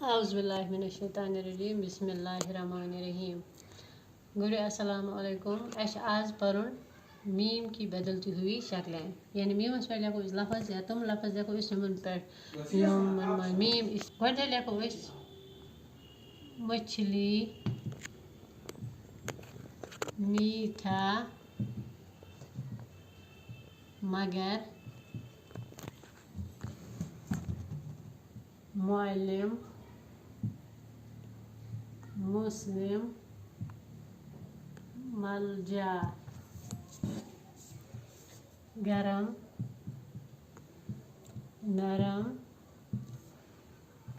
औज़ुबिल्लाहिमिनश्शैतानिर्रजीम बिस्मिल्लाहिर्रहमानिर्रहीम। गुड अस्सलामु अलैकुम। अश आज परुन मीम की बदलती हुई शक्लें, यानी मीमस पे लेको इस लफ्ज़ या तुम लफ्ज़ लेको इस यूमन पे यूमन मीम इस गोडे लेको इस मछली मीठा मगर मुअल्लिम मुस्लिम मलजा गरम नरम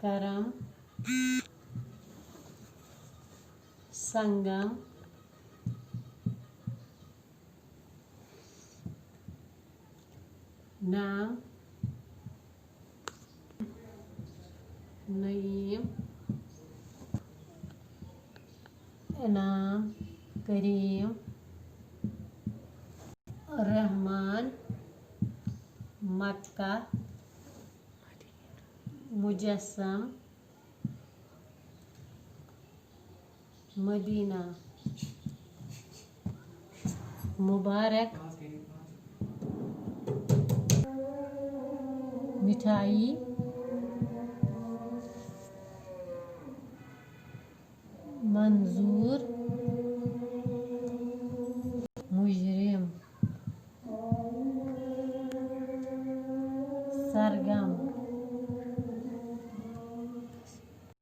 करम संगम नाम नईम इनाम करीम रहमान मक्का मुजस्सम मदीना मुबारक मिठाई